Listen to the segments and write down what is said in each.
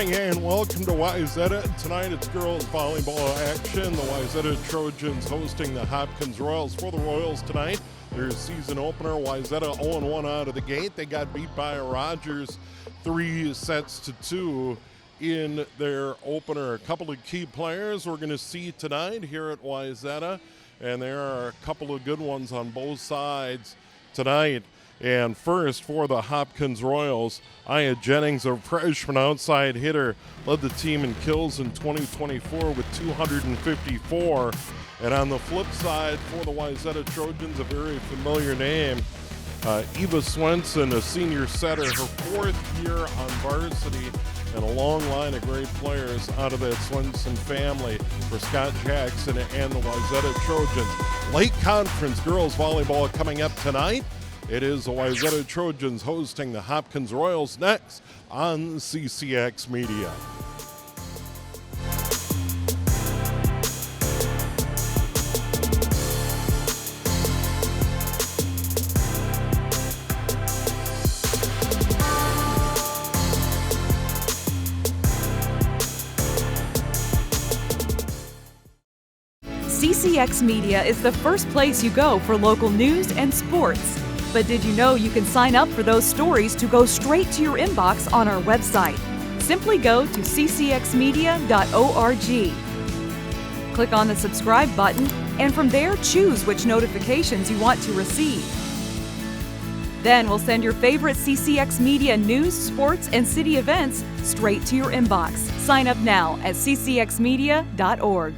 evening and welcome to Wayzata. Tonight it's girls volleyball action. The Wayzata Trojans hosting the Hopkins Royals. For the Royals tonight, their season opener, Wayzata 0-1 out of the gate. They got beat by Rogers 3-2 in their opener. A couple of key players we're going to see tonight here at Wayzata, and there are a couple of good ones on both sides tonight. And first, for the Hopkins Royals, Aya Jennings, a freshman outside hitter, led the team in kills in 2024 with 254. And on the flip side, for the Wayzata Trojans, a very familiar name, Eva Swenson, a senior setter, her fourth year on varsity, and a long line of great players out of that Swenson family for Scott Jackson and the Wayzata Trojans. Lake Conference girls volleyball coming up tonight. It is the Wayzata Trojans hosting the Hopkins Royals next on CCX Media. CCX Media is the first place you go for local news and sports. But did you know you can sign up for those stories to go straight to your inbox on our website? Simply go to ccxmedia.org. Click on the subscribe button, and from there choose which notifications you want to receive. Then we'll send your favorite CCX Media news, sports, and city events straight to your inbox. Sign up now at ccxmedia.org.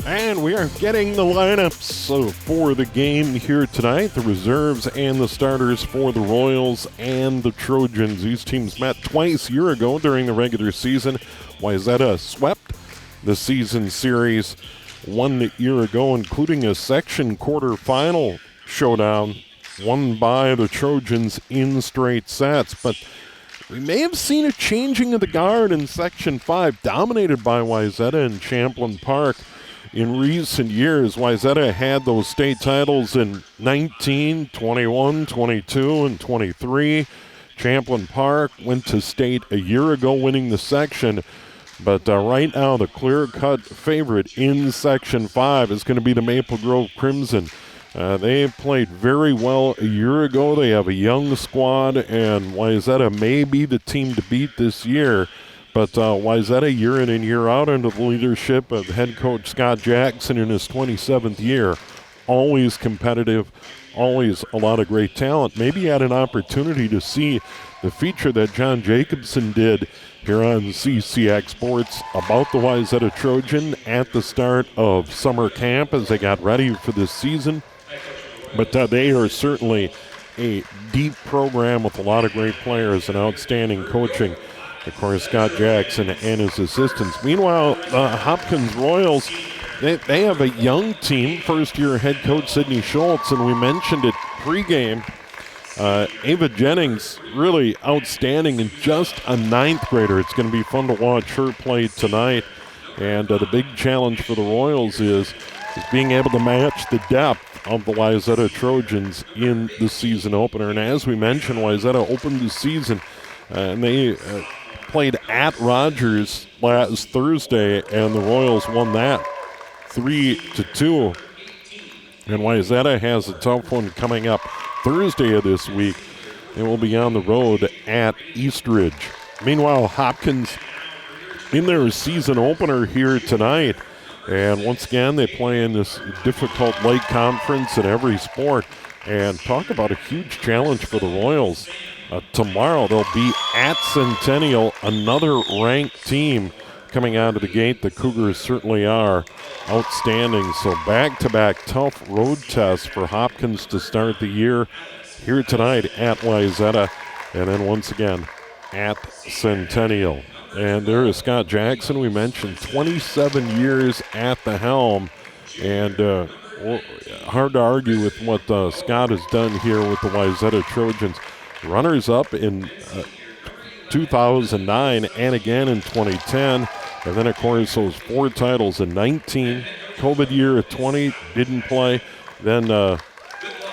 And we are getting the lineups for the game here tonight. The reserves and the starters for the Royals and the Trojans. These teams met twice a year ago during the regular season. Wayzata swept the season series 1 year ago, including a section quarterfinal showdown won by the Trojans in straight sets. But we may have seen a changing of the guard in Section 5, dominated by Wayzata and Champlain Park. In recent years, Wayzata had those state titles in 19, 21, 22, and 23. Champlain Park went to state a year ago, winning the section. But right now, the clear-cut favorite in Section 5 is going to be the Maple Grove Crimson. They played very well a year ago. They have a young squad, and Wayzata may be the team to beat this year. But Wayzata, year in and year out, under the leadership of head coach Scott Jackson in his 27th year, always competitive, always a lot of great talent. Maybe had an opportunity to see the feature that John Jacobson did here on CCX Sports about the Wayzata Trojan at the start of summer camp as they got ready for this season. But they are certainly a deep program with a lot of great players and outstanding coaching. Of course, Scott Jackson and his assistants. Meanwhile, Hopkins Royals, they have a young team, first-year head coach Sidney Schultz, and we mentioned it pregame. Ava Jennings, really outstanding and just a ninth grader. It's going to be fun to watch her play tonight. And the big challenge for the Royals is being able to match the depth of the Wayzata Trojans in the season opener. And as we mentioned, Wayzata opened the season, and they played at Rogers last Thursday, and the Royals won that 3-2. And Wayzata has a tough one coming up Thursday of this week. They will be on the road at Eastridge. Meanwhile, Hopkins in their season opener here tonight. And once again, they play in this difficult Lake Conference in every sport. And talk about a huge challenge for the Royals. Tomorrow they'll be at Centennial, another ranked team coming out of the gate. The Cougars certainly are outstanding. So back-to-back tough road tests for Hopkins to start the year here tonight at Wayzata, and then once again at Centennial. And there is Scott Jackson. We mentioned 27 years at the helm, and hard to argue with what Scott has done here with the Wayzata Trojans. Runners-up in 2009 and again in 2010. And then, of course, those 4 titles in 19. COVID year of 20, didn't play. Then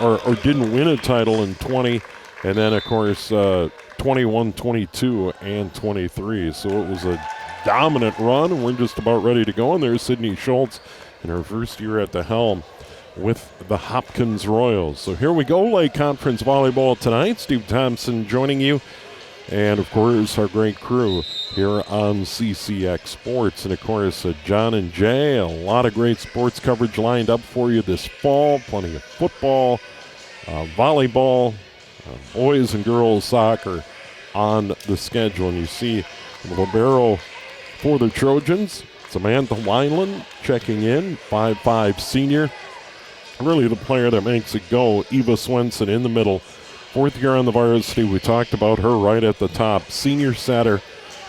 or didn't win a title in 20, and then, of course, 21, 22, and 23. So it was a dominant run, and we're just about ready to go. And there's Sydney Schultz in her first year at the helm with the Hopkins Royals. So here we go, Lake Conference Volleyball tonight. Steve Thompson joining you. And, of course, our great crew here on CCX Sports. And, of course, John and Jay, a lot of great sports coverage lined up for you this fall. Plenty of football, volleyball, boys and girls soccer on the schedule. And you see libero for the Trojans, Samantha Wineland checking in, 5'5" senior. Really the player that makes it go. Eva Swenson in the middle. Fourth year on the varsity. We talked about her right at the top. Senior setter,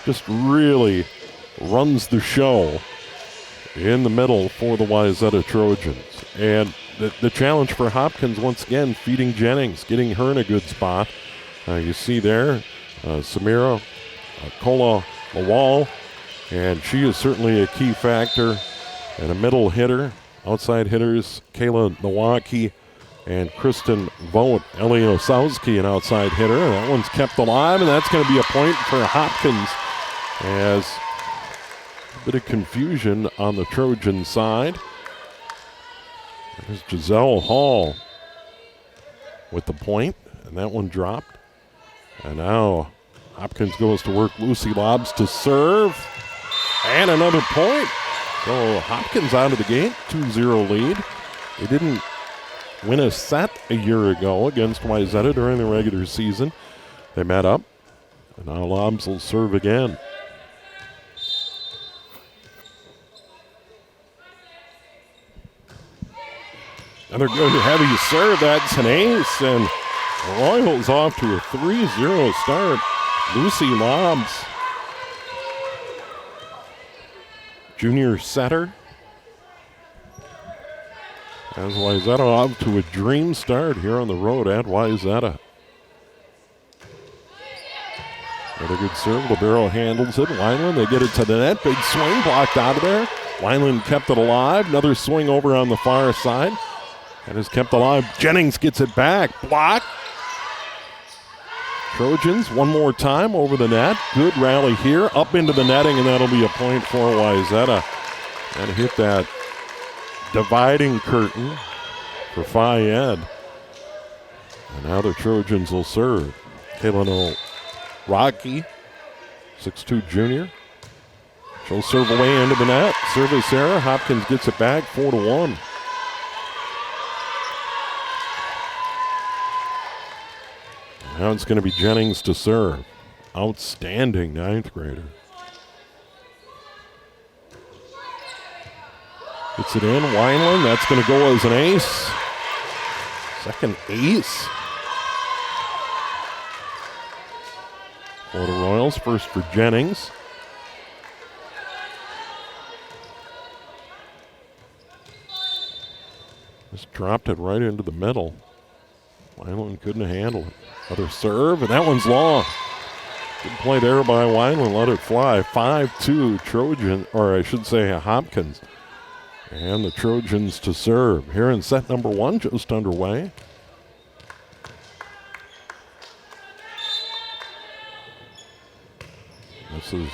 just really runs the show in the middle for the Wayzata Trojans. And the challenge for Hopkins, once again, feeding Jennings, getting her in a good spot. You see there, Samira Kola Lawal, and she is certainly a key factor. And a middle hitter, outside hitters, Kayla Nowaki and Kristen Vogt. Ellie Osowski, an outside hitter. And that one's kept alive, and that's going to be a point for Hopkins, as a bit of confusion on the Trojan side. There's Giselle Hall with the point, and that one dropped. And now Hopkins goes to work. Lucy Lobbs to serve, and another point. So Hopkins out of the gate, 2-0 lead. They didn't win a set a year ago against Wayzata during the regular season. They met up, and now Lobbs will serve again. Another good heavy serve. That's an ace, and the Royals off to a 3-0 start. Lucy Lobbs, junior setter, as Wayzata off to a dream start here on the road at Wayzata. Another good serve. Libero handles it. Wineland, they get it to the net. Big swing blocked out of there. Wineland kept it alive. Another swing over on the far side. And is kept alive. Jennings gets it back. Block. Trojans one more time over the net. Good rally here. Up into the netting, and that'll be a point for Wayzata. And hit that dividing curtain for Phi Ed. And now the Trojans will serve. Kaylin Rocky, 6'2" junior. She'll serve away into the net. Service error. Hopkins gets it back, 4-1. Now it's going to be Jennings to serve. Outstanding ninth grader. Gets it in. Wineland. That's going to go as an ace. Second ace for the Royals. First for Jennings. Just dropped it right into the middle. Wineland couldn't handle it. Another serve, and that one's long. Good play there by Wineland. Let it fly. 5-2 Trojan, or I should say Hopkins. And the Trojans to serve. Here in set number one, just underway. This is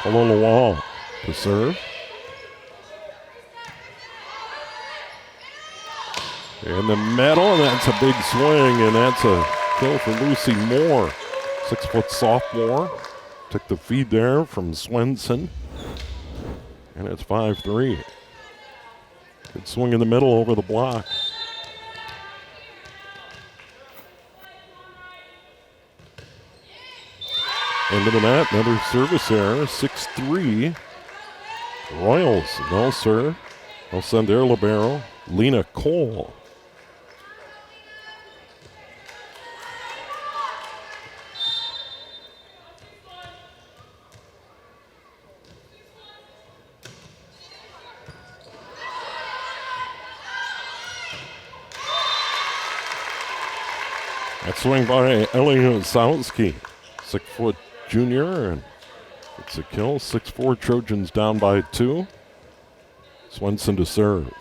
Kololawal to serve. In the middle, and that's a big swing, and that's a kill for Lucy Moore. 6-foot sophomore. Took the feed there from Swenson. And it's 5-3. Good swing in the middle over the block. Into the net, another service error, 6-3. Royals, they'll serve. They'll send their libero, Lena Cole. That swing by Ellie Osowski, 6-foot junior, and it's a kill. 6-4 Trojans down by 2. Swenson to serve.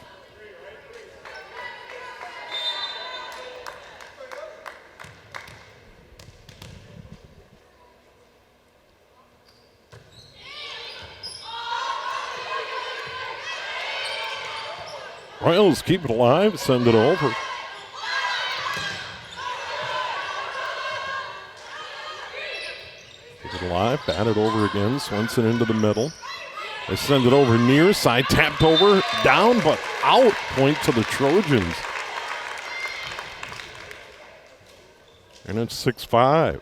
Royals keep it alive, send it over. Keep it alive, bat it over again. Swenson into the middle. They send it over near side, tapped over, down, but out. Point to the Trojans. And it's 6-5.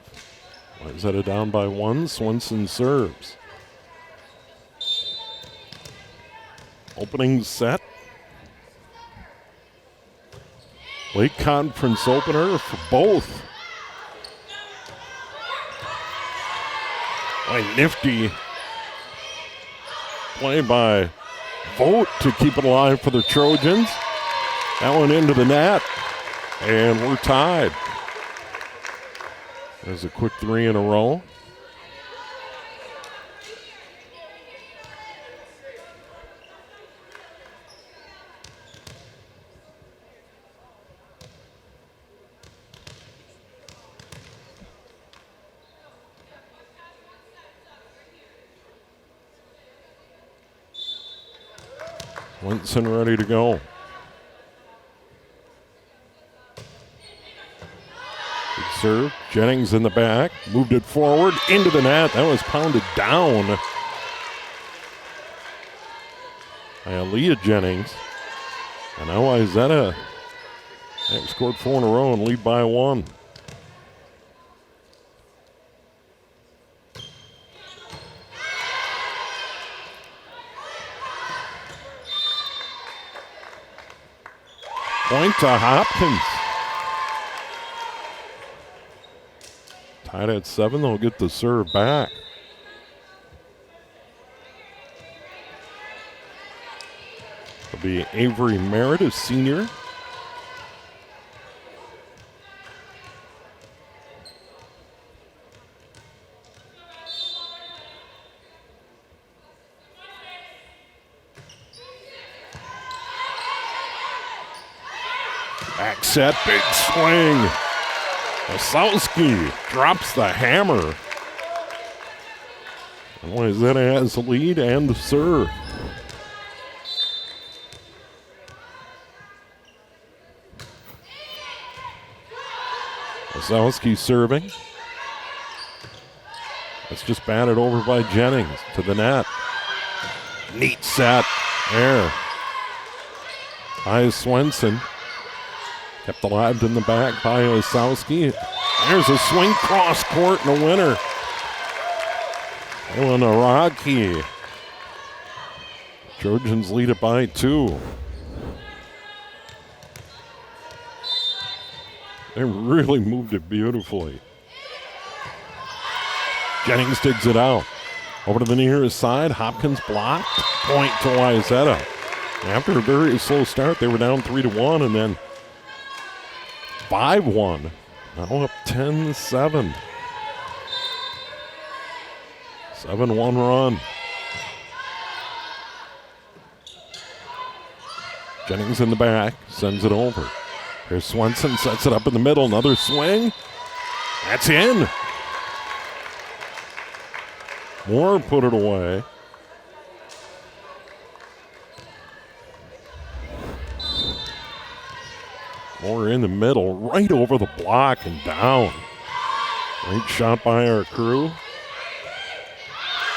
Wayzata down by 1. Swenson serves. Opening set. Late conference opener for both. Nifty play by Vogt to keep it alive for the Trojans. That one into the net, and we're tied. There's a quick 3 in a row. Winston ready to go. Good serve. Jennings in the back. Moved it forward into the net. That was pounded down by Aaliyah Jennings. And now Wayzata have scored 4 in a row and lead by 1. Point to Hopkins. Tied at 7, they'll get the serve back. It'll be Avery Merritt, a senior. Back set, big swing. Osowski drops the hammer. And Wayzata has the lead and the serve. Osowski serving. That's just batted over by Jennings to the net. Neat set there by Swenson. Kept alive in the back by Osowski. There's a swing cross court and a winner. Oh, and a Rocky. Trojans lead it by 2. They really moved it beautifully. Jennings digs it out. Over to the nearest side. Hopkins blocked. Point to Wayzata. After a very slow start, they were down 3-1 and then 5-1. Now up 10-7. 7-1 run. Jennings in the back. Sends it over. Here's Swenson. Sets it up in the middle. Another swing. That's in. Moore put it away. Moore in the middle, right over the block and down. Great shot by our crew.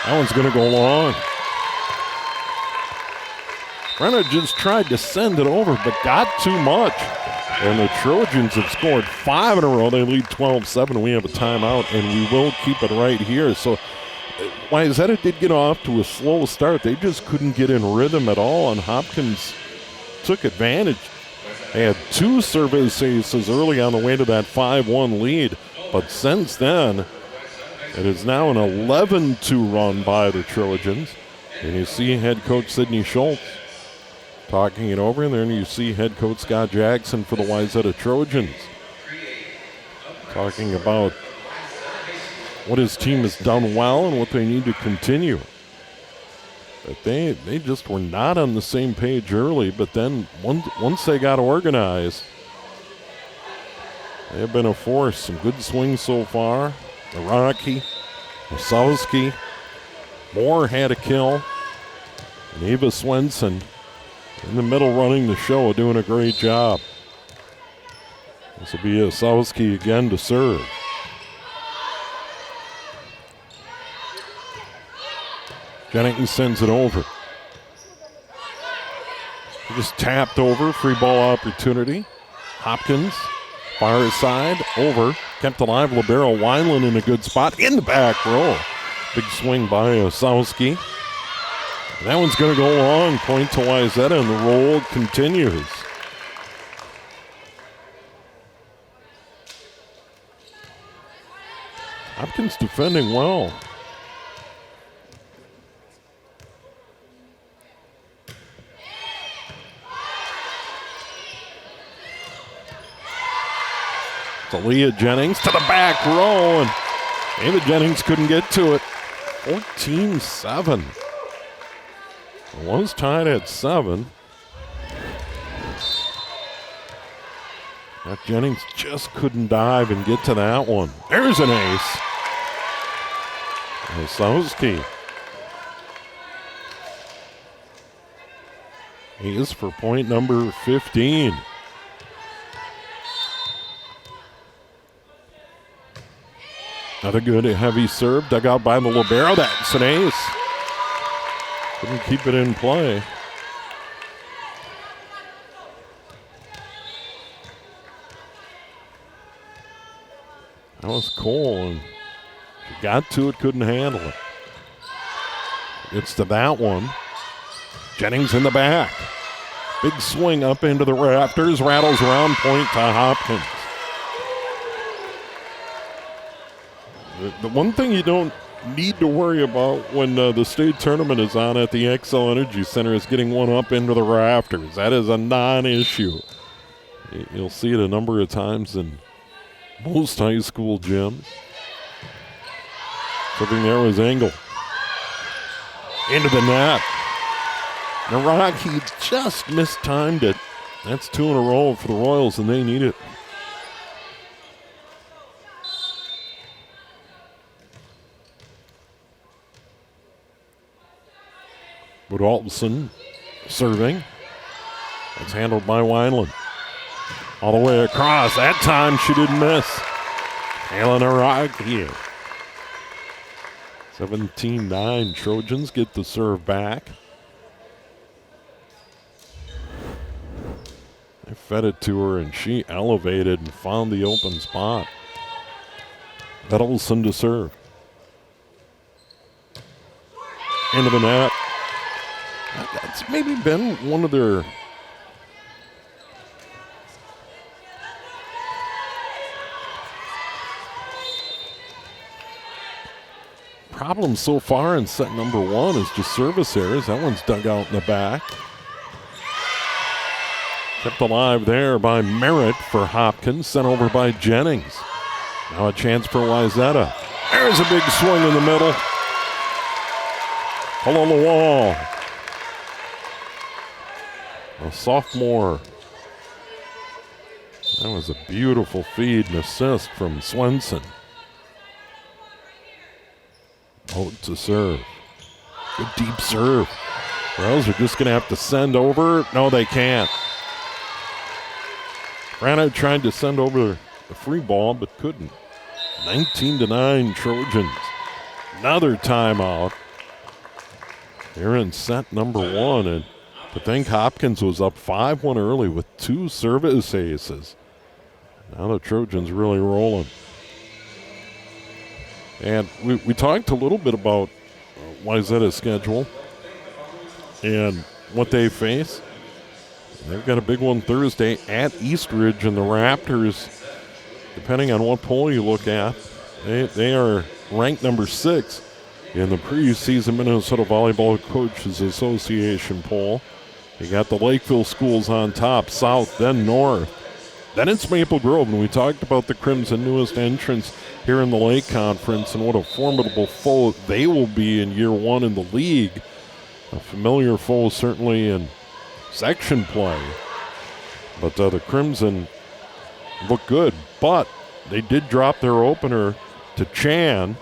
That one's going to go long. Brenna just tried to send it over, but got too much. And the Trojans have scored 5 in a row. They lead 12-7. We have a timeout, and we will keep it right here. So Wayzata did get off to a slow start. They just couldn't get in rhythm at all, and Hopkins took advantage. They had 2 service aces early on the way to that 5-1 lead, but since then, it is now an 11-2 run by the Trojans. And you see head coach Sidney Schultz talking it over, and then you see head coach Scott Jackson for the Wayzata Trojans talking about what his team has done well and what they need to continue. But they just were not on the same page early, but then once they got organized, they have been a force. Some good swings so far. Rocky, Osowski, Moore had a kill, and Eva Swenson in the middle running the show, doing a great job. This will be Osowski again to serve. Jennings sends it over. Just tapped over, free ball opportunity. Hopkins, far side, over. Kept alive, libero Wineland in a good spot. In the back row. Big swing by Osowski. That one's going to go long. Point to Wayzata, and the roll continues. Hopkins defending well. To Leah Jennings to the back row, and David Jennings couldn't get to it. 14-7. It was tied at 7. That Jennings just couldn't dive and get to that one. There's an ace. Osowski. Ace for point number 15. Another good heavy serve dug out by the libero. That's an ace. Couldn't keep it in play. That was Cole, and she got to it, couldn't handle it. Gets to that one. Jennings in the back. Big swing up into the rafters, rattles around, point to Hopkins. The one thing you don't need to worry about when the state tournament is on at the XL Energy Center is getting one up into the rafters. That is a non-issue. You'll see it a number of times in most high school gyms. Something there was Engel. Into the net. The Rocky just mistimed it. That's 2 in a row for the Royals, and they need it. Budalson serving. It's handled by Wineland. All the way across. That time she didn't miss. Helena Rocky. 17-9. Trojans get the serve back. They fed it to her, and she elevated and found the open spot. Budalson to serve. Into the net. That's maybe been one of their problems so far in set number 1 is just service errors. That one's dug out in the back. Kept alive there by Merritt for Hopkins, sent over by Jennings. Now a chance for Wayzata. There's a big swing in the middle. Pull on the wall. A sophomore. That was a beautiful feed and assist from Swenson. Out to serve. Good deep serve. Royals are just going to have to send over. No, they can't. Brano tried to send over the free ball, but couldn't. 19-9 Trojans. Another timeout. They're in set number 1, and to think Hopkins was up 5-1 early with 2 service aces. Now the Trojans really rolling. And we talked a little bit about Wayzata's schedule and what they face. They've got a big one Thursday at Eastridge, and the Raptors, depending on what poll you look at, they are ranked number 6 in the preseason Minnesota Volleyball Coaches Association poll. You got the Lakeville schools on top, south, then north. Then it's Maple Grove, and we talked about the Crimson newest entrance here in the Lake Conference and what a formidable foe they will be in year 1 in the league. A familiar foe certainly in section play. But the Crimson look good, but they did drop their opener to Chan.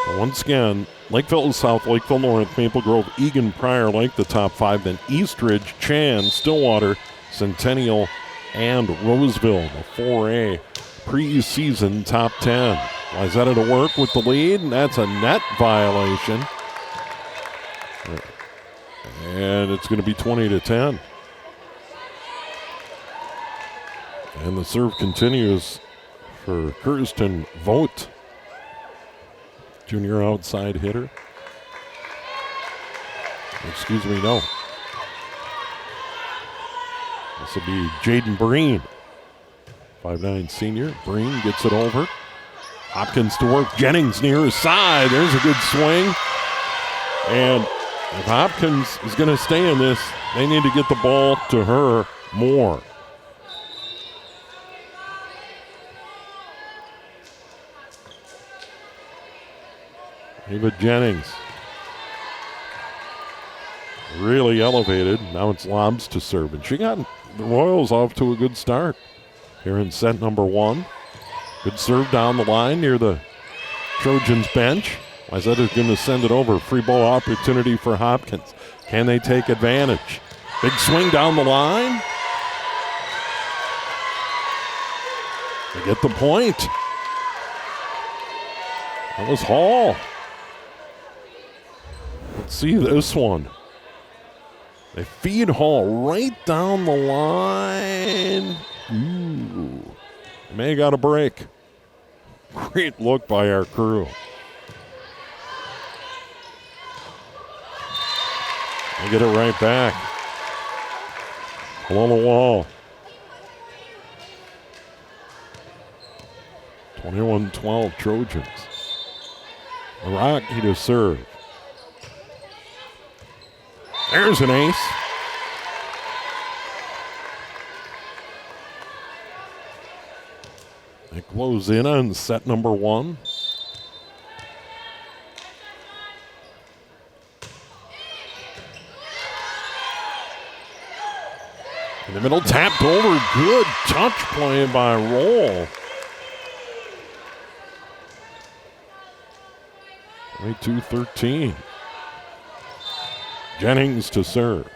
And once again, Lakeville South, Lakeville North, Maple Grove, Egan, Pryor Lake, the top 5. Then Eastridge, Chan, Stillwater, Centennial, and Roseville, the 4A preseason top 10. Wayzata to work with the lead, and that's a net violation. And it's going to be 20-10. And the serve continues for Kirsten Vogt, junior outside hitter. Excuse me, no. This will be Jaden Breen, 5'9" senior. Breen gets it over. Hopkins to work. Jennings near his side. There's a good swing. And if Hopkins is going to stay in this, they need to get the ball to her more. Ava Jennings really elevated. Now it's Lobs to serve. And she got the Royals off to a good start here in set number 1. Good serve down the line near the Trojans bench. Wayzata's going to send it over. Free ball opportunity for Hopkins. Can they take advantage? Big swing down the line. They get the point. That was Hall. Let's see this one. They feed Hall right down the line. Ooh. May got a break. Great look by our crew. They get it right back. Along the wall. 21-12 Trojans. Rocky to serve. There's an ace. They close in on set number 1. In the middle, tapped over. Good touch play by Roll. 22-13. Jennings to serve.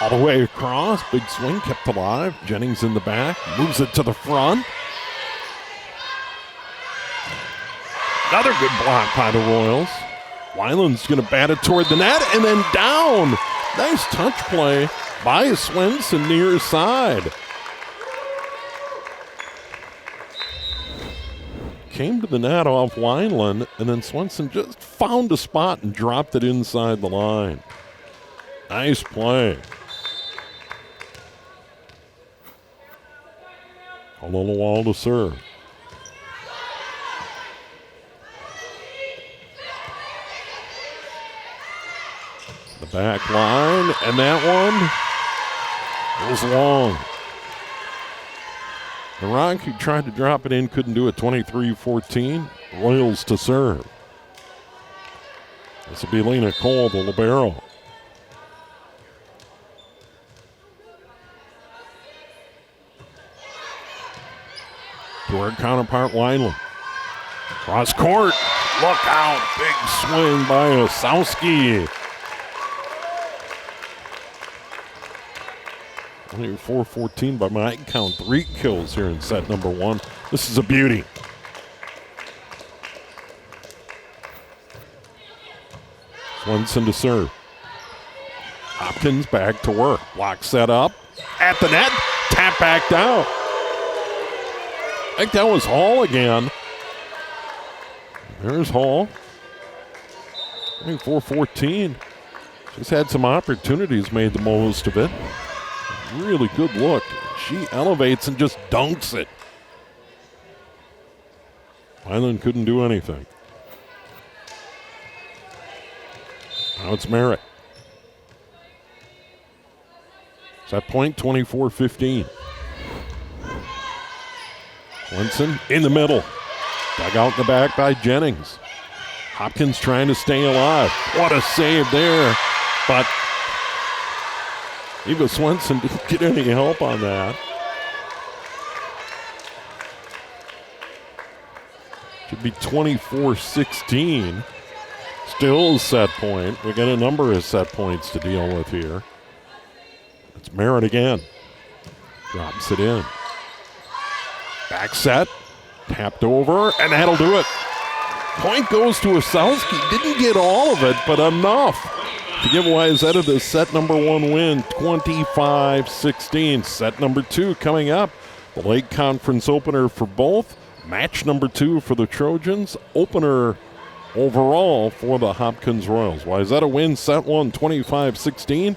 All the way across. Big swing kept alive. Jennings in the back. Moves it to the front. Another good block by the Royals. Weiland's going to bat it toward the net and then down. Nice touch play by Swenson near his side. Came to the net off Wineland, and then Swenson just found a spot and dropped it inside the line. Nice play. Hold on the wall to serve. The back line, and that one was long. The Rocky tried to drop it in, couldn't do it. 23-14. Royals to serve. This will be Lena Cole, the libero. To her counterpart, Wineland. Cross court. Look out. Big swing by Osowski. Only 4-14 by my count. 3 kills here in set number 1. This is a beauty. Swenson to serve. Hopkins back to work. Block set up. At the net. Tap back down. I think that was Hall again. There's Hall. 24-14. She's had some opportunities, made the most of it. Really good look. She elevates and just dunks it. Island couldn't do anything. Now it's Merritt. Set point 24-15. Swenson in the middle. Dug out in the back by Jennings. Hopkins trying to stay alive. What a save there. But Eva Swenson didn't get any help on that. Should be 24-16. Still a set point. We got a number of set points to deal with here. It's Merritt again. Drops it in. Back set. Tapped over, and that'll do it. Point goes to Osowski. Didn't get all of it, but enough to give Wayzata the set number 1 win, 25-16. Set number 2 coming up. The Lake Conference opener for both. Match number 2 for the Trojans. Opener overall for the Hopkins Royals. Wayzata wins set 1, 25-16.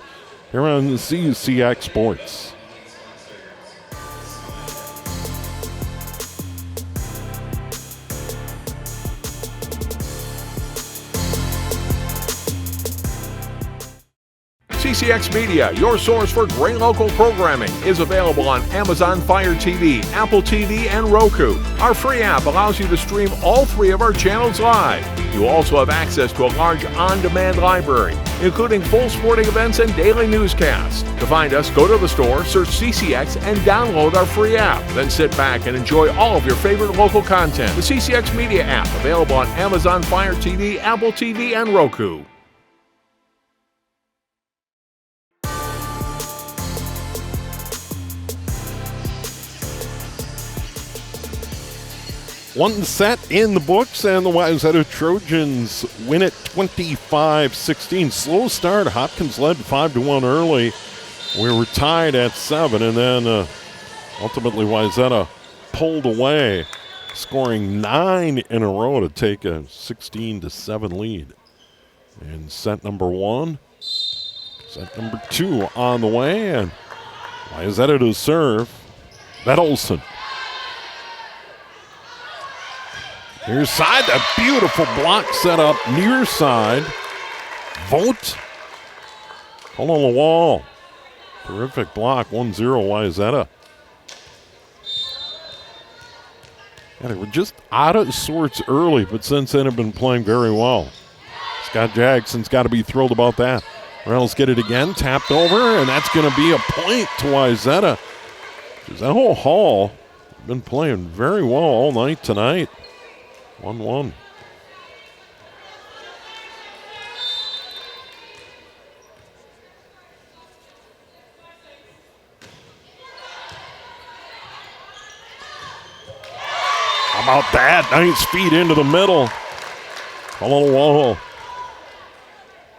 Here on the CCX Sports. CCX Media, your source for great local programming, is available on Amazon Fire TV, Apple TV, and Roku. Our free app allows you to stream all 3 of our channels live. You also have access to a large on-demand library, including full sporting events and daily newscasts. To find us, go to the store, search CCX, and download our free app. Then sit back and enjoy all of your favorite local content. The CCX Media app, available on Amazon Fire TV, Apple TV, and Roku. One set in the books, and the Wayzata Trojans win it 25-16. Slow start. Hopkins led 5-1 early. We were tied at 7, and then ultimately Wayzata pulled away, scoring 9 in a row to take a 16-7 lead. And set number 1, set number 2 on the way, and Wayzata to serve. Vettelson. Near side, that beautiful block set up near side. Vogt. Hold on the wall. Terrific block, 1-0 Wayzata. Yeah, they were just out of sorts early, but since then have been playing very well. Scott Jackson's got to be thrilled about that. Reynolds get it again, tapped over, and that's going to be a point to Wayzata. That whole Hall been playing very well all night tonight. 1-1. How about that? Nice feed into the middle. All on the wall.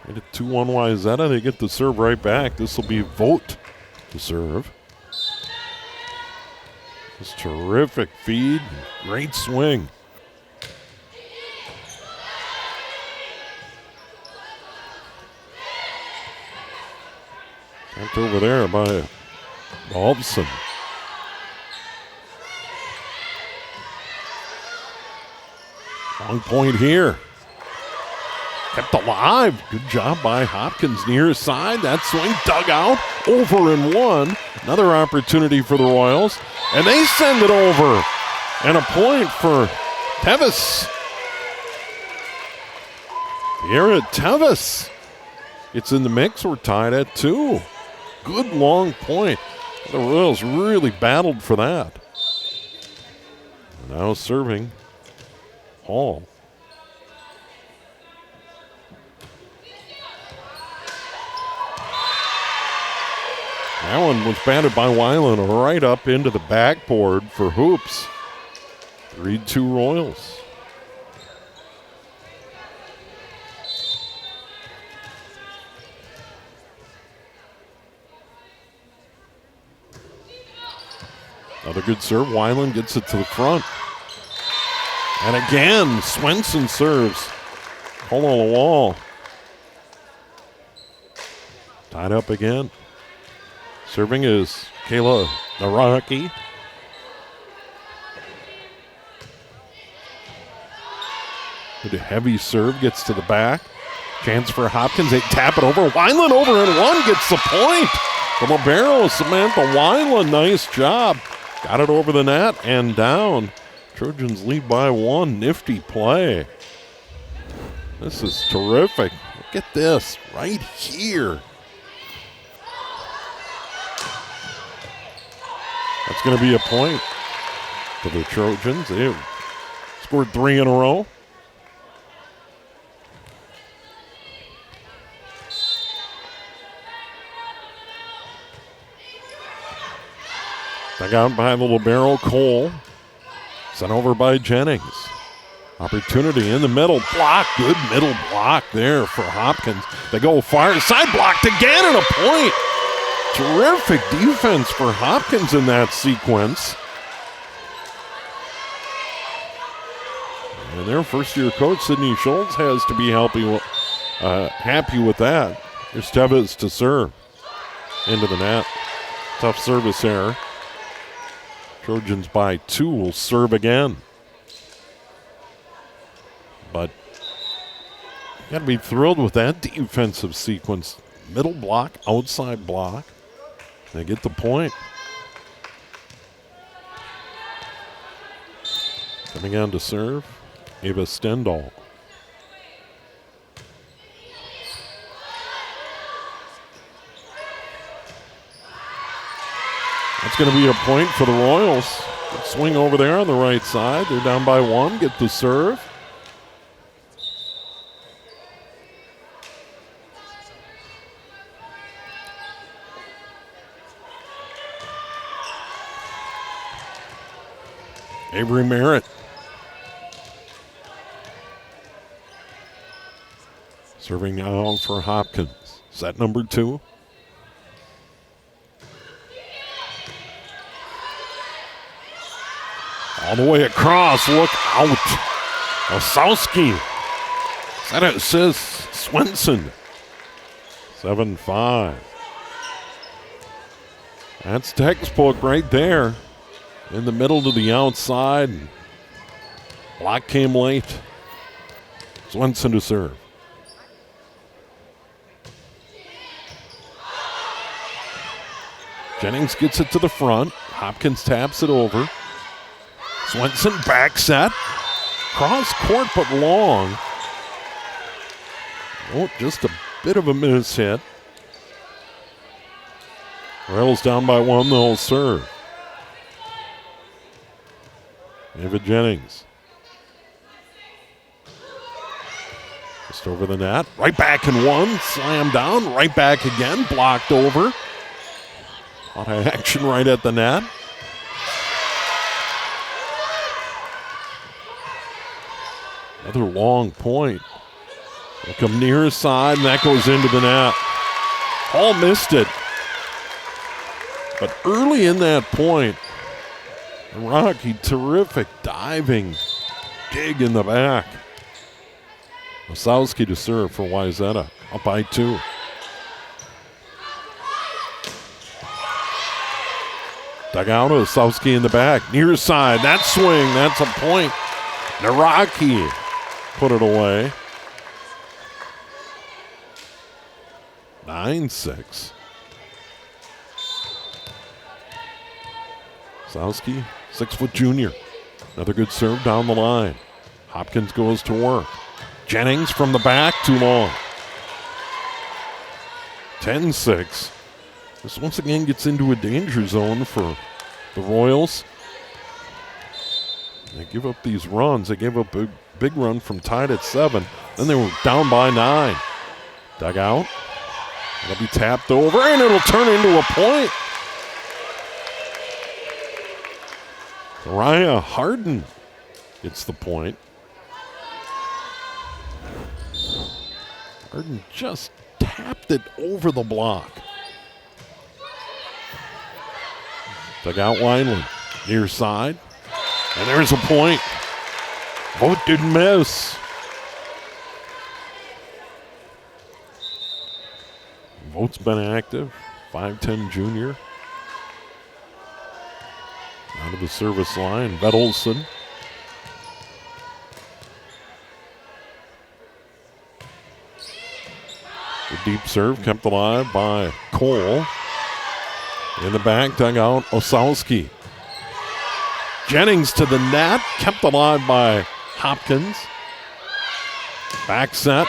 Made it 2-1 Wayzata. They get the serve right back. This will be Vogt to serve. This terrific feed. Great swing. Tapped over there by Baldson. Long point here. Kept alive. Good job by Hopkins near side. That swing dug out. Over and 1. Another opportunity for the Royals. And they send it over. And a point for Tevis. Here at Tevis. It's in the mix. We're tied at 2. Good long point. The Royals really battled for that. Now serving Hall. That one was batted by Weiland right up into the backboard for hoops. 3-2 Royals. Another good serve. Weiland gets it to the front. And again, Swenson serves. Hold on the wall. Tied up again. Serving is Kayla Naraki. With a heavy serve, gets to the back. Chance for Hopkins. They tap it over. Weiland over and 1 gets the point. The libero, Samantha Weiland, nice job. Got it over the net and down. Trojans lead by 1. Nifty play. This is terrific. Look at this right here. going to be a point for the Trojans. They've scored 3 in a row. Dug out by the libero, Cole. Sent over by Jennings. Opportunity in the middle. Block. Good middle block there for Hopkins. They go far side, blocked again, and a point. Terrific defense for Hopkins in that sequence. And their first-year coach, Sidney Schultz, has to be happy with that. Here's Tevez to serve. Into the net. Tough service error. Trojans by 2 will serve again. But you got to be thrilled with that defensive sequence. Middle block, outside block. They get the point. Coming on to serve, Ava Stendal. That's going to be a point for the Royals. Good swing over there on the right side. They're down by 1, get the serve. Avery Merritt. Serving now for Hopkins. Set number 2. All the way across, look out. Osowski. That assist, Swenson. 7-5. That's textbook right there. In the middle to the outside. Block came late. Swenson to serve. Jennings gets it to the front. Hopkins taps it over. Swenson back set. Cross court but long. Oh, just a bit of a miss hit. Royals down by 1, they'll serve. Ava Jennings. Just over the net. Right back in 1. Slam down. Right back again. Blocked over. A lot of action right at the net. Another long point. They'll come near his side, and that goes into the net. Hall missed it. But early in that point, Rocky, terrific diving dig in the back. Osowski to serve for Wayzata, up by 2. Dug out Osowski in the back, near side. That swing, that's a point. Naraki put it away. 9-6. Osowski, 6-foot junior. Another good serve down the line. Hopkins goes to work. Jennings from the back, too long. 10-6. This once again gets into a danger zone for the Royals. They give up these runs. They gave up a big run from tied at 7. Then they were down by 9. Dug out. It'll be tapped over, and it'll turn into a point. Raya Harden gets the point. Harden just tapped it over the block. Dug out Wineland, near side. And there's a point. Vogt didn't miss. Vogt's been active. 5'10 junior. Out of the service line, Vettelson. The deep serve kept alive by Cole. In the back, dug out Osowski. Jennings to the net, kept alive by Hopkins. Back set.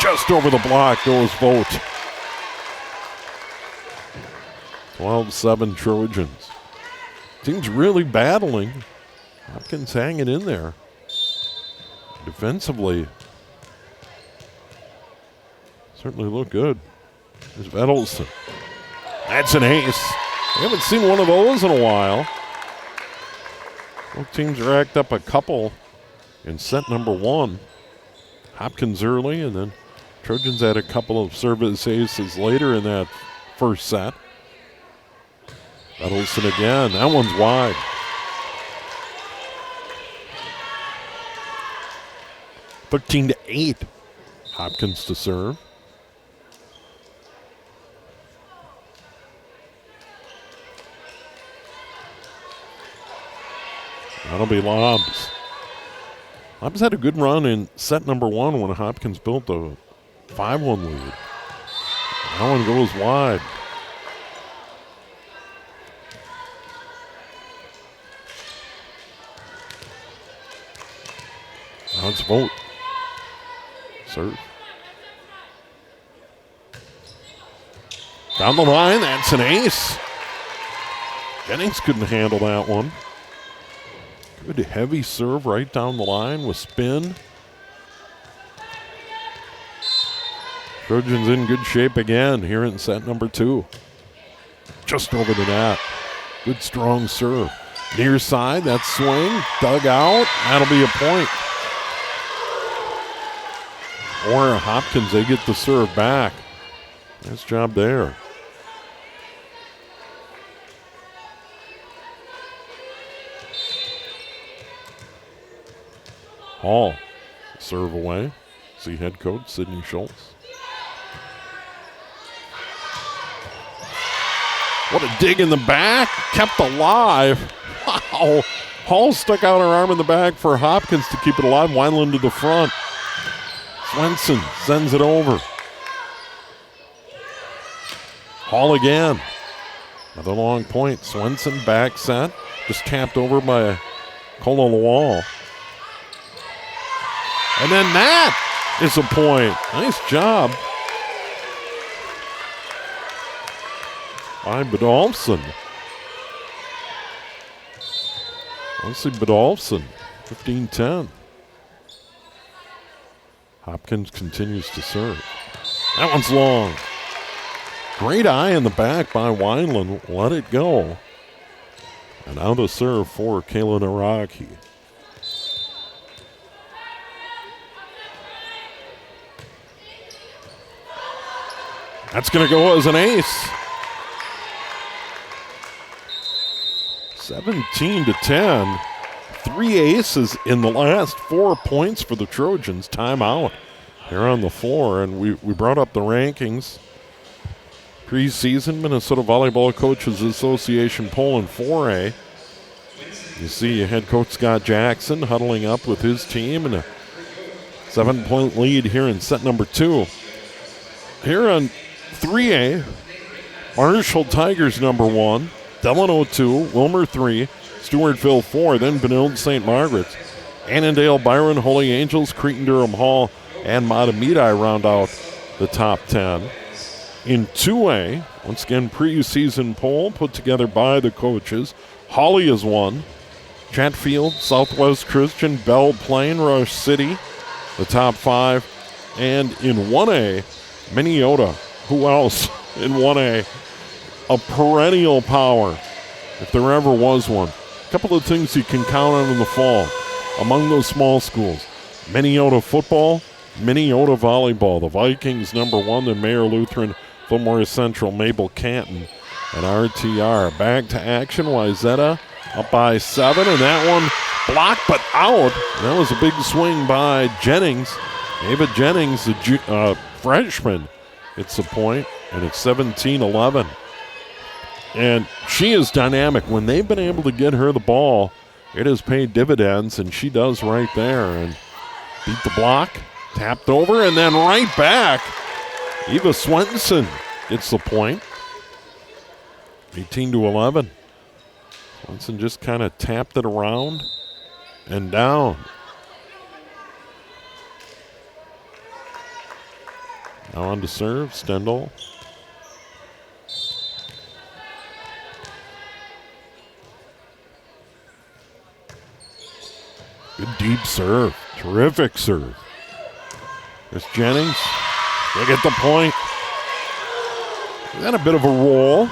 Just over the block goes Vogt. 12-7 Trojans. Team's really battling. Hopkins hanging in there. Defensively, certainly look good. There's Vettleson. That's an ace. We haven't seen one of those in a while. Both teams racked up a couple in set number one. Hopkins early, and then Trojans had a couple of service aces later in that first set. Vettleson again. That one's wide. (13 to 8). Hopkins to serve. That'll be Lobbs. Lobbs had a good run in set number one when Hopkins built a 5-1 lead. That one goes wide. Now it's Vogt. Serve. Down the line, that's an ace. Jennings couldn't handle that one. Good heavy serve right down the line with spin. Trojans in good shape again here in set number two. Just over the net. Good strong serve. Near side, that swing, dug out. That'll be a point. Or Hopkins, they get the serve back. Nice job there. Hall, serve away. See head coach Sidney Schultz. What a dig in the back, kept alive. Wow. Hall stuck out her arm in the back for Hopkins to keep it alive. Wineland to the front. Swenson sends it over. Hall again. Another long point. Swenson back set. Just tapped over by Cola Lawal. And then that is a point. Nice job by Badolfson. Let's see Badolfson, 15-10. Hopkins continues to serve. That one's long. Great eye in the back by Wineland. Let it go. And out of serve for Kayla Naraki. That's going to go as an ace. 17-10. 3 aces in the last 4 points for the Trojans. Timeout. They're on the floor, and we brought up the rankings. Preseason Minnesota Volleyball Coaches Association poll in 4A. You see head coach Scott Jackson huddling up with his team, and a 7-point lead here in set number 2. Here on 3A, Marshall Tigers number 1, Delano 2, Wilmer 3, Stewartville 4, then Benilde St. Margaret's. Annandale, Byron, Holy Angels, Cretin-Durham Hall, and Matamidi round out the top 10. In 2A, once again, preseason poll put together by the coaches. Holly is 1. Chatfield, Southwest Christian, Belle Plaine, Rush City, the top 5. And in 1A, Minneota. Who else in 1A? A perennial power, if there ever was one. A couple of things you can count on in the fall. Among those small schools, Minneota football, Minneota volleyball. The Vikings number 1, then Mayor Lutheran, Fillmore Central, Mabel Canton, and RTR. Back to action, Wayzata up by 7, and that one blocked but out. That was a big swing by Jennings. Ava Jennings, the freshman, it's a point, and it's 17-11. And she is dynamic. When they've been able to get her the ball, it has paid dividends, and she does right there. And beat the block, tapped over, and then right back. Eva Swenson gets the point. 18-11. Swenson just kind of tapped it around and down. Now on to serve, Stendhal. Good deep serve. Terrific serve. There's Jennings. They get the point. Then a bit of a roll.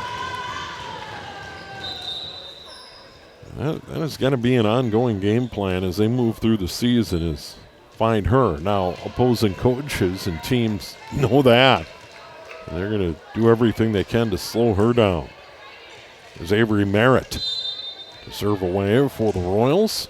That is going to be an ongoing game plan as they move through the season, is find her. Now, opposing coaches and teams know that. And they're going to do everything they can to slow her down. There's Avery Merritt to serve away for the Royals.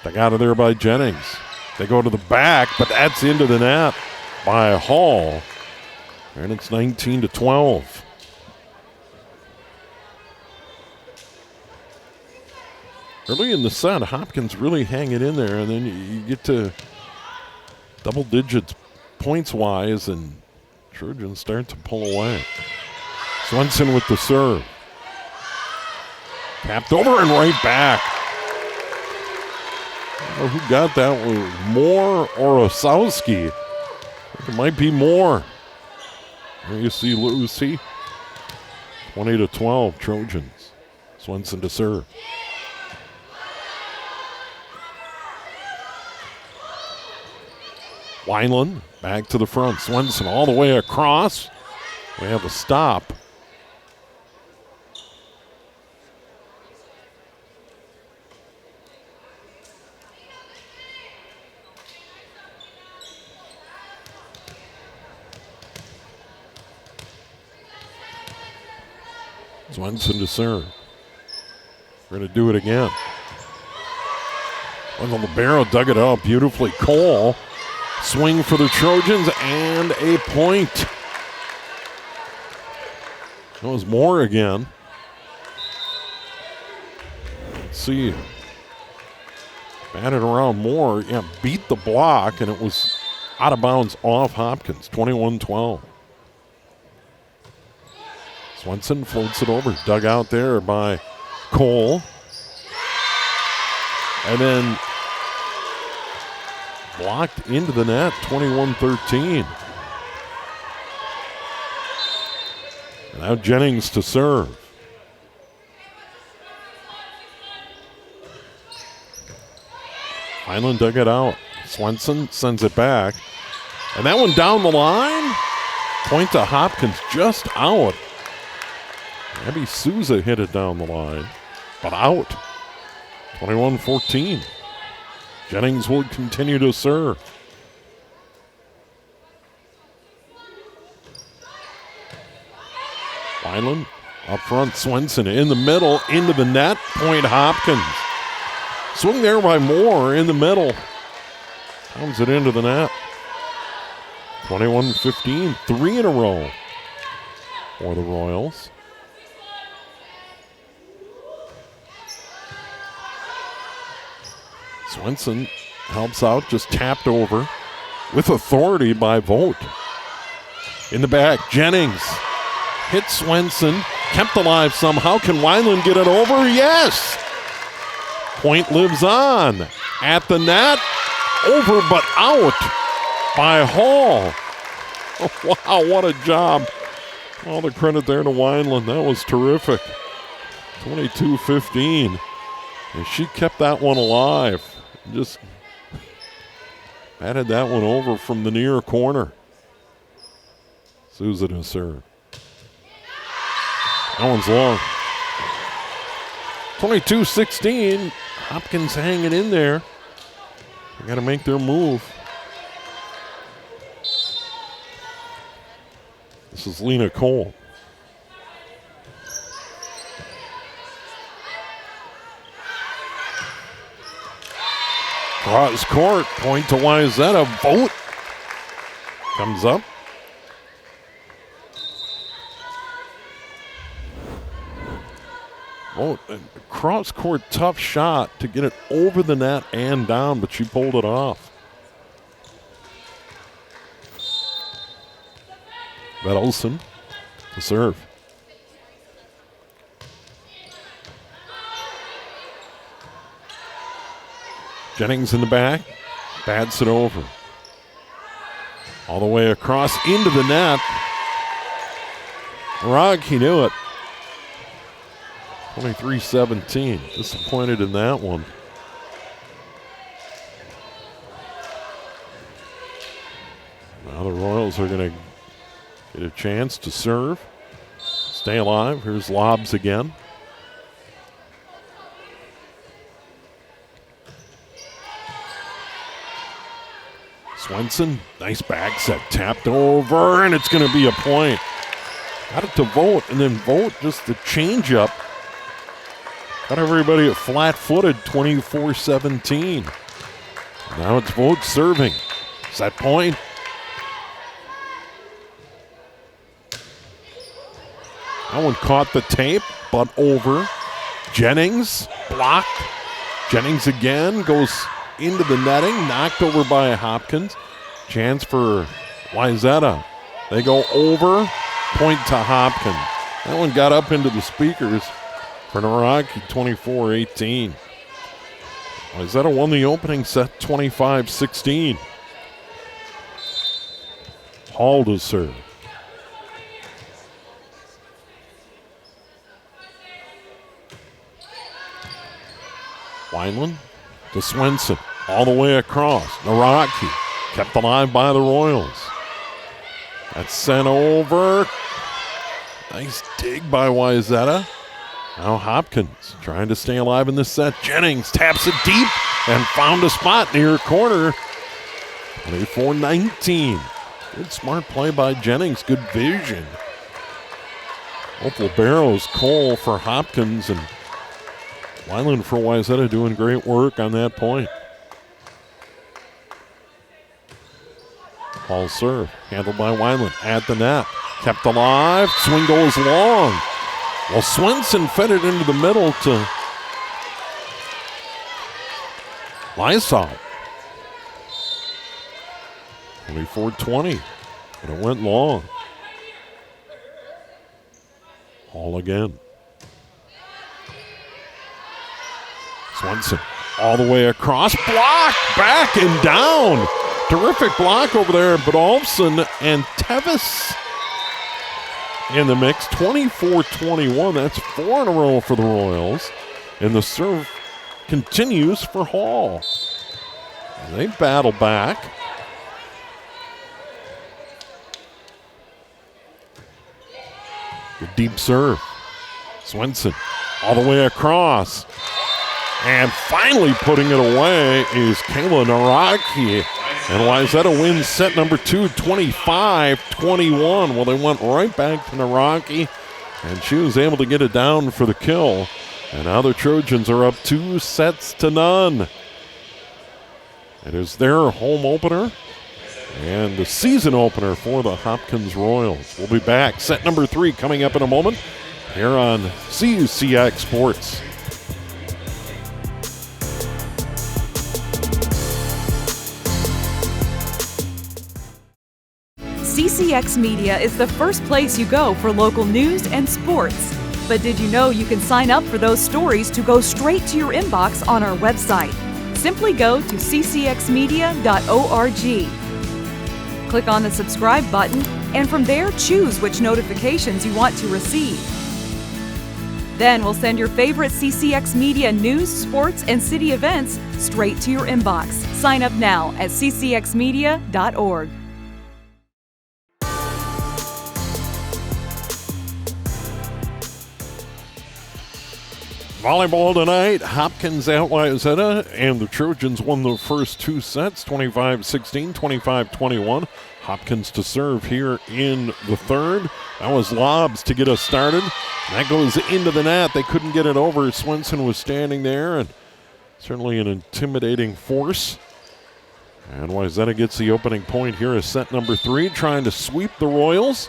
Dug out of there by Jennings. They go to the back, but that's into the net by Hall. And it's 19-12. Early in the set, Hopkins really hanging in there, and then you get to double digits points-wise, and Trojans start to pull away. Swenson with the serve. Tapped over and right back. I don't know who got that one, Moore or Osowski. I think it might be Moore. There you see Lucy. 20-12, Trojans. Swenson to serve. Wineland back to the front. Swenson all the way across. We have a stop. Swenson to serve. We're going to do it again. Wendell Libero dug it up beautifully. Cole, swing for the Trojans and a point. That was Moore again. Let's see. Batted around Moore. Yeah, beat the block, and it was out of bounds off Hopkins. 21-12. Swenson floats it over. Dug out there by Cole. And then blocked into the net, 21-13. And now Jennings to serve. Highland dug it out. Swenson sends it back. And that one down the line. Point to Hopkins, just out. Abby Souza hit it down the line, but out. 21-14. Jennings will continue to serve. Wineland up front. Swenson in the middle, into the net. Point Hopkins. Swing there by Moore in the middle. Pounds it into the net. 21-15. 3 in a row for the Royals. Swenson helps out, just tapped over with authority by Vogt. In the back, Jennings hit Swenson, kept alive somehow. Can Wineland get it over? Yes! Point lives on. At the net, over but out by Hall. Oh, wow, what a job. All the credit there to Wineland. That was terrific. 22-15. And she kept that one alive. Just batted that one over from the near corner. Souza to serve. That one's long. 22-16. Hopkins hanging in there. They got to make their move. This is Lena Cole. Cross court, point to Wayzata. Vogt comes up. Vogt, cross court, tough shot to get it over the net and down, but she pulled it off. Vedelson to serve. Jennings in the back, bats it over. All the way across into the net. Naraki knew it. 23-17. Disappointed in that one. Now the Royals are going to get a chance to serve. Stay alive. Here's lobs again. Swenson, nice back set, tapped over, and it's going to be a point. Got it to Vogt, and then Vogt just the changeup. Got everybody at flat-footed, 24-17. Now it's Vogt serving. Set point. That one caught the tape, but over. Jennings blocked. Jennings again goes into the netting, knocked over by Hopkins. Chance for Wayzata. They go over, point to Hopkins. That one got up into the speakers for Naraki, 24-18. Wayzata won the opening set, 25-16. Hall to serve. Wineland to Swenson, all the way across. Naraki kept alive by the Royals. That's sent over. Nice dig by Wayzata. Now Hopkins trying to stay alive in this set. Jennings taps it deep and found a spot near corner. 24-19. Good smart play by Jennings. Good vision. Both liberos, Cole for Hopkins and Wineland for Wayzata doing great work on that point. Hall serve, handled by Wineland at the net. Kept alive, swing goes long. Well, Swenson fed it into the middle to Lysol. 24-20, but it went long. Hall again. Swenson all the way across, blocked, back and down. Terrific block over there, but Olfson and Tevis in the mix. 24-21, that's 4 in a row for the Royals. And the serve continues for Hall. They battle back. Good deep serve. Swenson all the way across. And finally putting it away is Kayla Naraki. And Wayzata wins set number 2, 25-21. Well, they went right back to Naraki, and she was able to get it down for the kill. And now the Trojans are up 2-0. It is their home opener and the season opener for the Hopkins Royals. We'll be back. Set number 3 coming up in a moment here on CUCX Sports. CCX Media is the first place you go for local news and sports. But did you know you can sign up for those stories to go straight to your inbox on our website? Simply go to ccxmedia.org. Click on the subscribe button, and from there choose which notifications you want to receive. Then we'll send your favorite CCX Media news, sports, and city events straight to your inbox. Sign up now at ccxmedia.org. Volleyball tonight, Hopkins at Wayzata, and the Trojans won the first 2 sets, 25-16, 25-21. Hopkins to serve here in the third. That was lobs to get us started. That goes into the net. They couldn't get it over. Swenson was standing there, and certainly an intimidating force. And Wayzata gets the opening point here as set number 3, trying to sweep the Royals.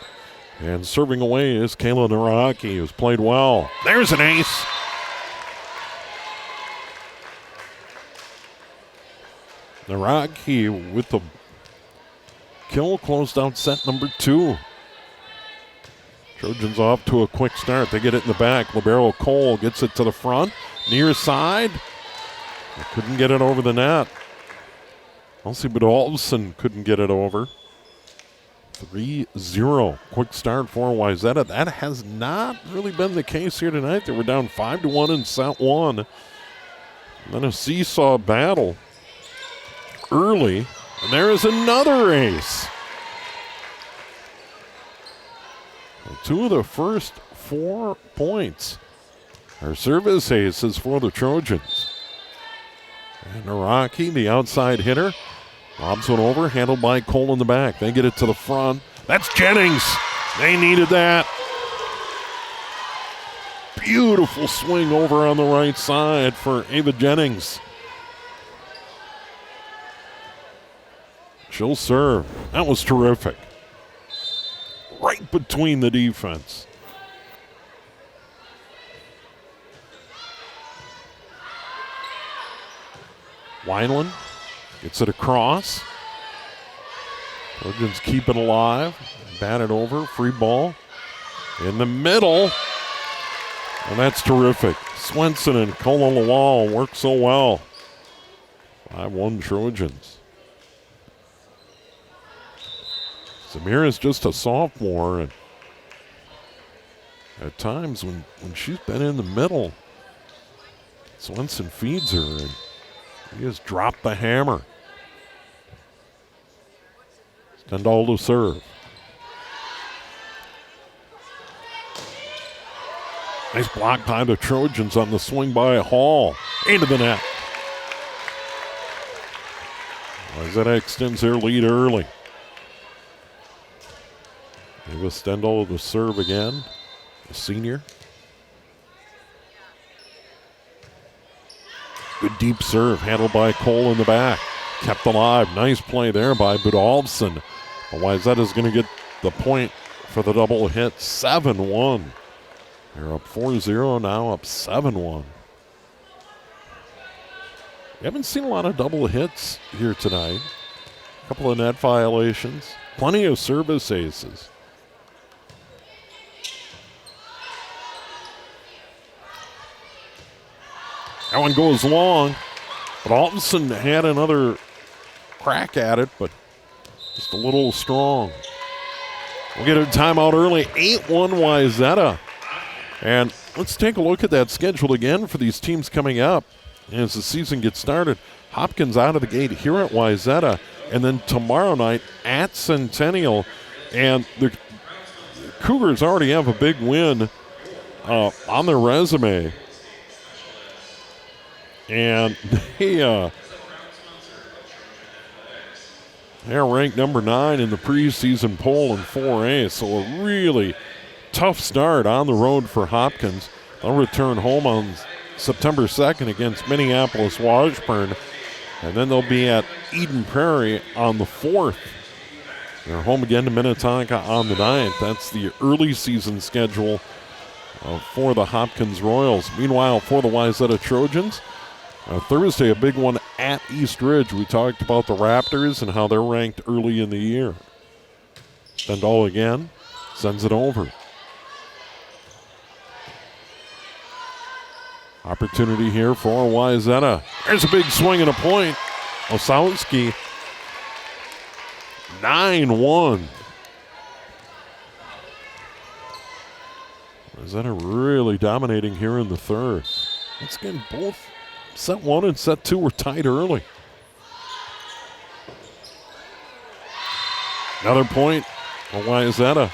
And serving away is Kayla Naraki, who's played well. There's an ace. Naraki with the kill, closed out set number 2. Trojans off to a quick start. They get it in the back. Libero Cole gets it to the front. Near side. They couldn't get it over the net. Elsie Bedolfson couldn't get it over. 3-0. Quick start for Wayzata. That has not really been the case here tonight. They were down 5-1 in set one. And then a seesaw battle early. And there is another ace. Two of the first 4 points are service aces for the Trojans. And Naraki, the outside hitter, lobs one over, handled by Cole in the back. They get it to the front. That's Jennings. They needed that. Beautiful swing over on the right side for Ava Jennings. She'll serve. That was terrific. Right between the defense. Wineland gets it across. Trojans keep it alive. Bat it over. Free ball in the middle. And that's terrific. Swenson and Kololawal work so well. 5-1 Trojans. Samira is just a sophomore, and at times when she's been in the middle, Swenson feeds her, and he has dropped the hammer. Stendhal to serve. Nice block by the Trojans on the swing by Hall. Into the net. Wayzata extends their lead early. Ava Stendhal to serve again, the senior. Good deep serve, handled by Cole in the back. Kept alive. Nice play there by Budolfsson. Wayzata's going to get the point for the double hit. 7-1. They're up 4-0, now up 7-1. We haven't seen a lot of double hits here tonight. A couple of net violations. Plenty of service aces. That one goes long, but Altonson had another crack at it, but just a little strong. We'll get a timeout early, 8-1 Wayzata. And let's take a look at that schedule again for these teams coming up as the season gets started. Hopkins out of the gate here at Wayzata, and then tomorrow night at Centennial. And the Cougars already have a big win on their resume. And they're ranked number 9 in the preseason poll in 4A, so a really tough start on the road for Hopkins. They'll return home on September 2nd against Minneapolis Washburn, and then they'll be at Eden Prairie on the 4th. They're home again to Minnetonka on the 9th. That's the early season schedule for the Hopkins Royals. Meanwhile, for the Wayzata Trojans, Thursday, a big one at East Ridge. We talked about the Raptors and how they're ranked early in the year. Stendhal again, sends it over. Opportunity here for Wayzata. There's a big swing and a point. Osowski, 9-1. Wayzata really dominating here in the third. Once again, both set 1 and set 2 were tied early. Another point for Wayzata.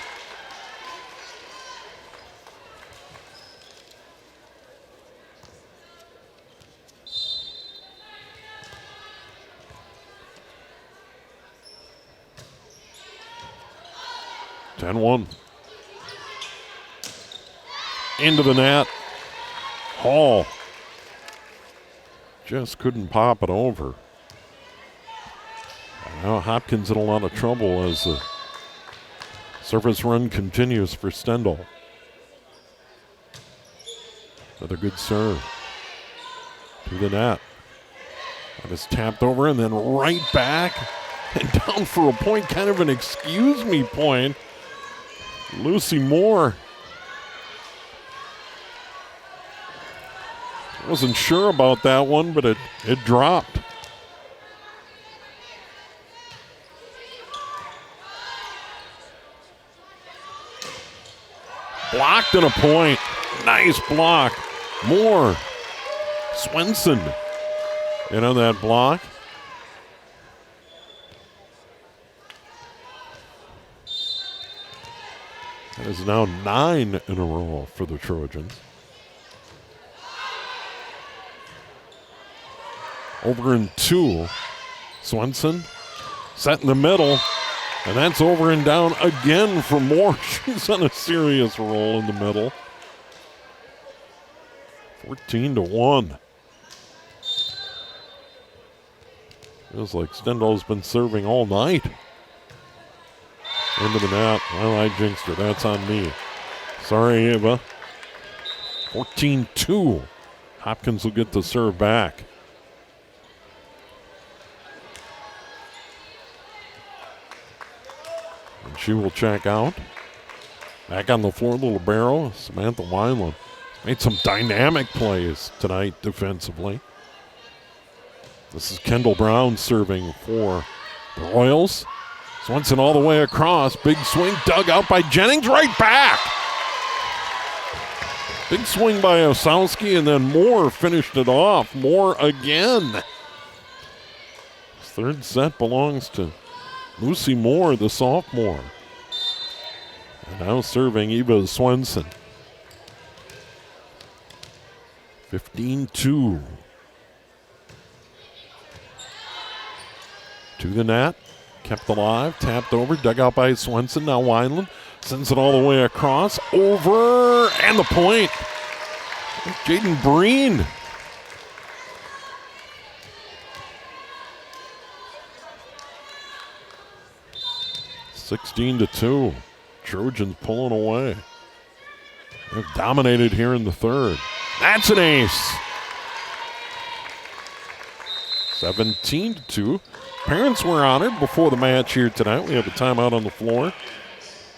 Into the net. Hall just couldn't pop it over. Now Hopkins in a lot of trouble as the service run continues for Stendhal. Another good serve to the net. That is tapped over and then right back and down for a point, kind of an excuse me point. Lucy Moore. Wasn't sure about that one, but it dropped. Blocked and a point. Nice block. More. Swenson in on that block. That is now 9 in a row for the Trojans. Over in 2. Swenson set in the middle. And that's over and down again for Moore. She's on a serious roll in the middle. 14-1. Feels like Stendhal's been serving all night. Into the net. Well, I jinxed her. That's on me. Sorry, Ava. 14-2. Hopkins will get the serve back. And she will check out. Back on the floor, little barrel. Samantha Wineland made some dynamic plays tonight defensively. This is Kendall Brown serving for the Royals. Swenson all the way across. Big swing dug out by Jennings. Right back. Big swing by Osowski, and then Moore finished it off. Moore again. This third set belongs to Lucy Moore, the sophomore. And now serving Eva Swenson. 15-2. To the net. Kept alive. Tapped over. Dug out by Swenson. Now Wineland sends it all the way across. Over. And the point. Jaden Breen. (16-2). Trojans pulling away. They've dominated here in the third. That's an ace. 17-2. Parents were honored before the match here tonight. We have a timeout on the floor.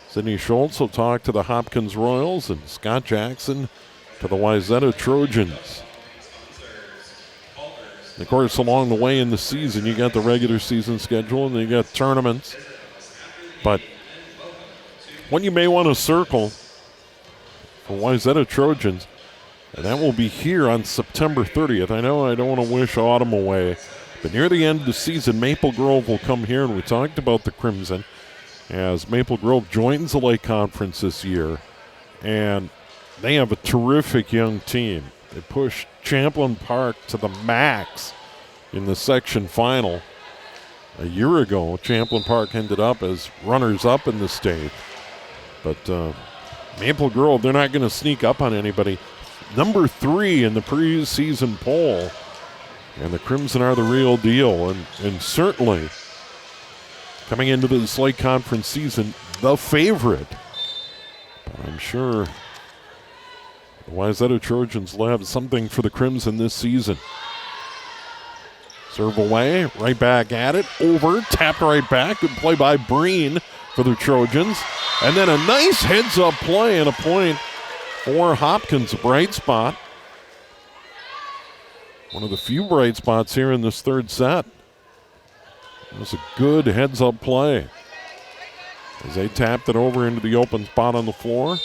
Sydney Schultz will talk to the Hopkins Royals and Scott Jackson to the Wayzata Trojans. Of course, along the way in the season, you got the regular season schedule and you got tournaments. But what you may want to circle for Wayzata Trojans, and that will be here on September 30th. I know I don't want to wish autumn away, but near the end of the season, Maple Grove will come here, and we talked about the Crimson as Maple Grove joins the Lake Conference this year, and they have a terrific young team. They pushed Champlin Park to the max in the section final. A year ago, Champlin Park ended up as runners-up in the state. But Maple Grove, they're not going to sneak up on anybody. Number 3 in the preseason poll. And the Crimson are the real deal. And certainly, coming into this Lake Conference season, the favorite. But I'm sure the Wayzata Trojans will have something for the Crimson this season. Serve away, right back at it, over, tapped right back. Good play by Breen for the Trojans. And then a nice heads-up play and a point for Hopkins, a bright spot. One of the few bright spots here in this third set. It was a good heads-up play. As they tapped it over into the open spot on the floor.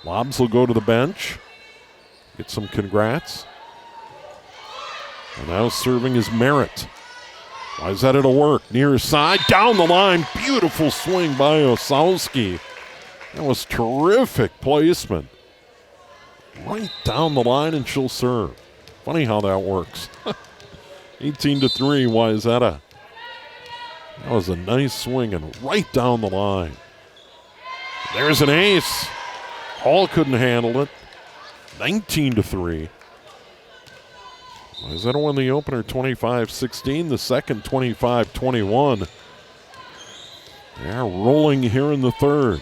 Lobs will go to the bench. Get some congrats. And now serving is Merritt. Wayzata to work. Near side. Down the line. Beautiful swing by Osowski. That was terrific placement. Right down the line, and she'll serve. Funny how that works. 18-3, Wayzata. That was a nice swing and right down the line. There's an ace. Hall couldn't handle it. 19-3. Wayzata won the opener 25-16, the second 25-21. They're rolling here in the third.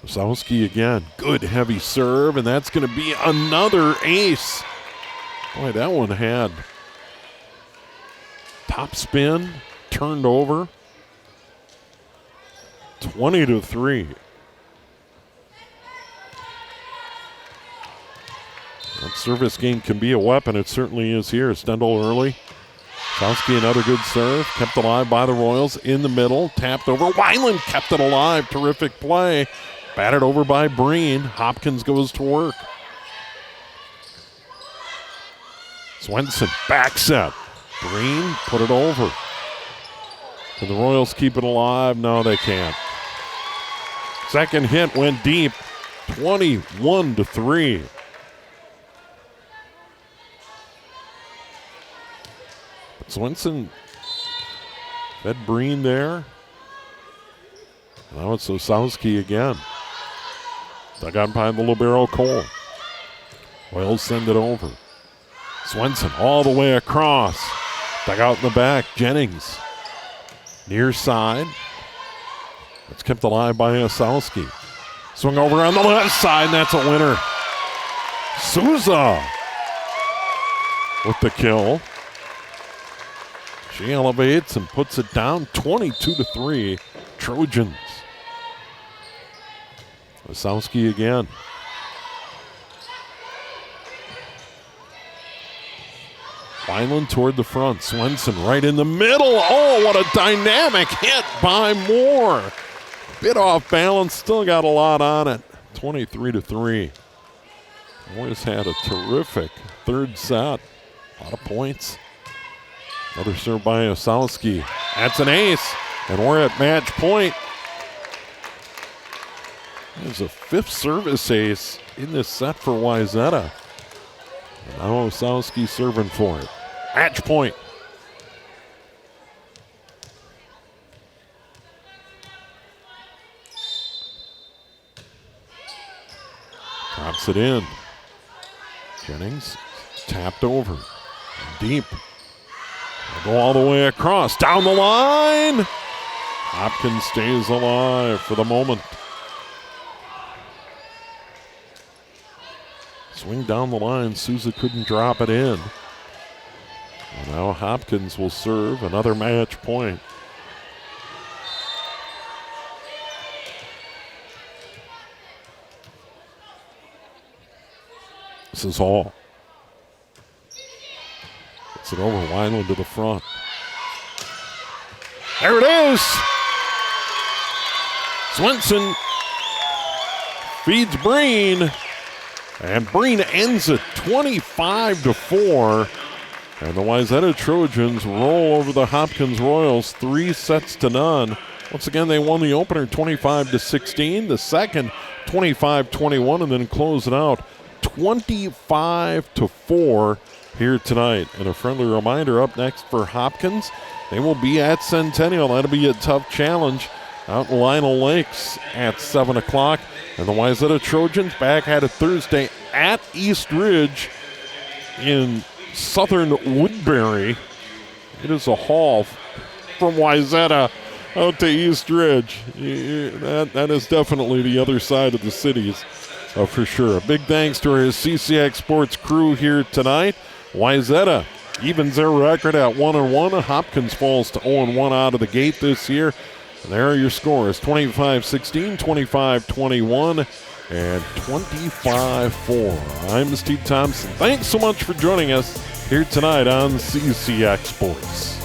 Osowski again, good heavy serve, and that's going to be another ace. Boy, that one had top spin, turned over. 20-3. That service game can be a weapon. It certainly is here. Stendhal early. Sowski, another good serve, kept alive by the Royals in the middle, tapped over. Wineland kept it alive. Terrific play. Batted over by Breen. Hopkins goes to work. Swenson, back set. Breen put it over. Can the Royals keep it alive? No, they can't. Second hit went deep. 21-3. Swenson fed Breen there. Now it's Osowski again. Dug out by the libero Cole. Royals send it over. Swenson all the way across. Dug out in the back. Jennings. Near side. It's kept alive by Osowski. Swing over on the left side, and that's a winner. Souza with the kill. She elevates and puts it down 22-3. Trojans. Osowski again. Wineland toward the front. Swenson right in the middle. Oh, what a dynamic hit by Moore. Bit off balance, still got a lot on it. 23-3. Boys had a terrific third set. A lot of points. Another serve by Osowski. That's an ace, and we're at match point. There's a fifth service ace in this set for Wayzata. And now Osowski serving for it. Match point. Drops it in. Jennings tapped over. Deep. They'll go all the way across. Down the line. Hopkins stays alive for the moment. Swing down the line. Souza couldn't drop it in. And now Hopkins will serve another match point. This is all. Gets it over. Wineland to the front. There it is. Swenson feeds Breen. And Breen ends it 25-4. And the Wayzata Trojans roll over the Hopkins Royals 3-0. Once again, they won the opener 25-16. The second 25-21, and then close it out 25-4 here tonight. And a friendly reminder, up next for Hopkins, they will be at Centennial. That'll be a tough challenge out in Lionel Lakes at 7 o'clock. And the Wayzata Trojans back at it Thursday at East Ridge in southern Woodbury. It is a haul from Wayzata out to East Ridge. That is definitely the other side of the cities for sure. A big thanks to our CCX Sports crew here tonight. Wayzata evens their record at 1-1. Hopkins falls to 0-1 out of the gate this year. And there are your scores, 25-16, 25-21, and 25-4. I'm Steve Thompson. Thanks so much for joining us here tonight on CCX Sports.